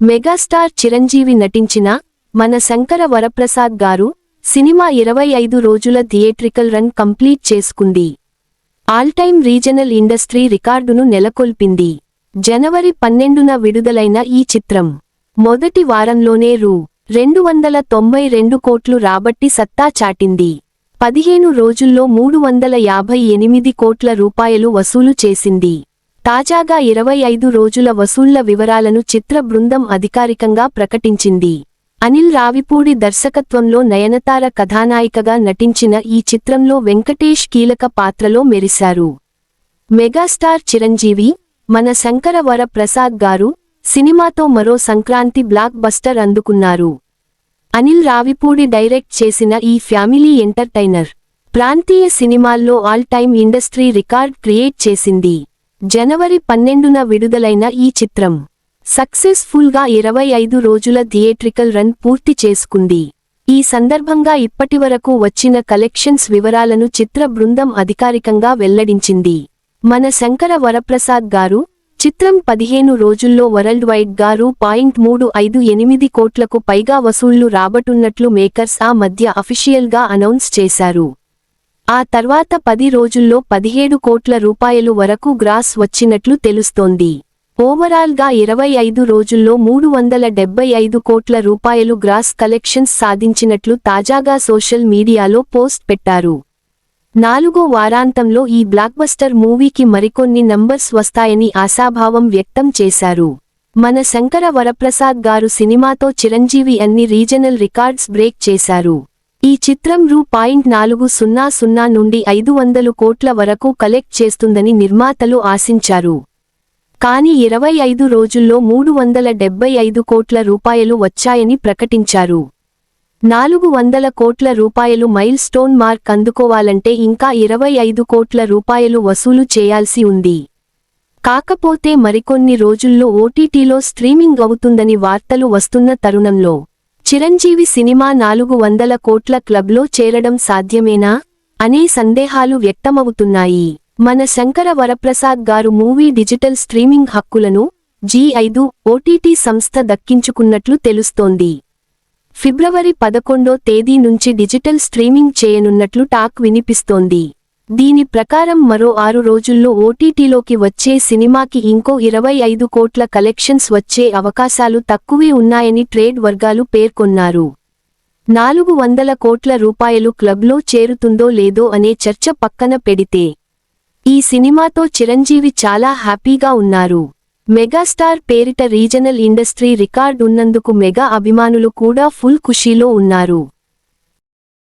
Megastar Chiranjeevi నటించిన మన శంకర వరప్రసాద్ గారు సినిమా 25 రోజుల థియేట్రికల్ రన్ కంప్లీట్ చేసుకుంది. ఆల్ టైమ్ రీజనల్ ఇండస్ట్రీ రికార్డును నెలకొల్పింది. జనవరి 12న విడుదలైన ఈ చిత్రం మొదటి వారంలోనే రూ. 292 కోట్లు రాబట్టి సత్తా చాటింది. 15 రోజుల్లో 358 కోట్ల రూపాయలు వసూలు చేసింది. తాజాగా 25 రోజుల వసూళ్ల వివరాలను చిత్ర బృందం అధికారికంగా ప్రకటించింది. అనిల్ రావిపూడి దర్శకత్వంలో నయనతార కథానాయికగా నటించిన ఈ చిత్రంలో వెంకటేష్ కీలక పాత్రలో మెరిశారు. మెగాస్టార్ చిరంజీవి మన శంకర వర ప్రసాద్ గారు సినిమాతో మరో సంక్రాంతి బ్లాక్ బస్టర్ అందుకున్నారు. అనిల్ రావిపూడి డైరెక్ట్ చేసిన ఈ ఫ్యామిలీ ఎంటర్టైనర్ ప్రాంతీయ సినిమాల్లో all time industry record create చేసింది. జనవరి 12న విడుదలైన ఈ చిత్రం సక్సెస్ఫుల్ గా 25 రోజుల థియేట్రికల్ రన్ పూర్తి చేసుకుంది. ఈ సందర్భంగా ఇప్పటివరకు వచ్చిన కలెక్షన్స్ వివరాలను చిత్ర బృందం అధికారికంగా వెల్లడించింది. మన శంకర వరప్రసాద్ గారు చిత్రం 15 రోజుల్లో వరల్డ్ వైడ్ గా రూ.358 కోట్లకు పైగా వసూళ్లు రాబట్టున్నట్లు మేకర్స్ ఆ మధ్య అఫీషియల్ గా అనౌన్స్ చేశారు. ఆ తర్వాత 10 రోజుల్లో 17 కోట్ల రూపాయలు వరకు గ్రాస్ వచ్చినట్లు తెలుస్తోంది. ఓవరాల్ గా 25 రోజుల్లో 375 కోట్ల రూపాయలు గ్రాస్ కలెక్షన్స్ సాధించినట్లు తాజాగా సోషల్ మీడియాలో పోస్ట్ పెట్టారు. 4వ వారాంతంలో ఈ బ్లాక్బస్టర్ మూవీకి మరికొన్ని నంబర్స్ వస్తాయని ఆశాభావం వ్యక్తం చేశారు. మన శంకర వరప్రసాద్ గారు సినిమాతో చిరంజీవి అన్ని రీజనల్ రికార్డ్స్ బ్రేక్ చేశారు. ఈ చిత్రం రూ.400 నుండి 500 కోట్ల వరకు కలెక్ట్ చేస్తుందని నిర్మాతలు ఆశించారు. కానీ 25 రోజుల్లో 375 కోట్ల రూపాయలు వచ్చాయని ప్రకటించారు. 400 కోట్ల రూపాయలు మైల్ స్టోన్ మార్క్ అందుకోవాలంటే ఇంకా 25 కోట్ల రూపాయలు వసూలు చేయాల్సి ఉంది. కాకపోతే మరికొన్ని రోజుల్లో ఓటీటీలో స్ట్రీమింగ్ అవుతుందని వార్తలు వస్తున్న తరుణంలో చిరంజీవి సినిమా 400 కోట్ల క్లబ్లో చేరడం సాధ్యమేనా అనే సందేహాలు వ్యక్తమవుతున్నాయి. మన శంకర వరప్రసాద్ గారు మూవీ డిజిటల్ స్ట్రీమింగ్ హక్కులను జీ5 ఓటీటీ సంస్థ దక్కించుకున్నట్లు తెలుస్తోంది. ఫిబ్రవరి 11వ తేదీ నుంచి డిజిటల్ స్ట్రీమింగ్ చేయనున్నట్లు టాక్ వినిపిస్తోంది. దీని ప్రకారం మరో 6 రోజుల్లో ఓటీటీలోకి వచ్చే సినిమాకి ఇంకో 25 కోట్ల కలెక్షన్స్ వచ్చే అవకాశాలు తక్కువే ఉన్నాయని ట్రేడ్ వర్గాలు పేర్కొన్నారు. 400 కోట్ల రూపాయలు క్లబ్లో చేరుతుందో లేదో అనే చర్చ పక్కన పెడితే ఈ సినిమాతో చిరంజీవి చాలా హ్యాపీగా ఉన్నారు. మెగాస్టార్ పేరిట రీజనల్ ఇండస్ట్రీ రికార్డ్ ఉన్నందుకు మెగా అభిమానులు కూడా ఫుల్ ఖుషీలో ఉన్నారు.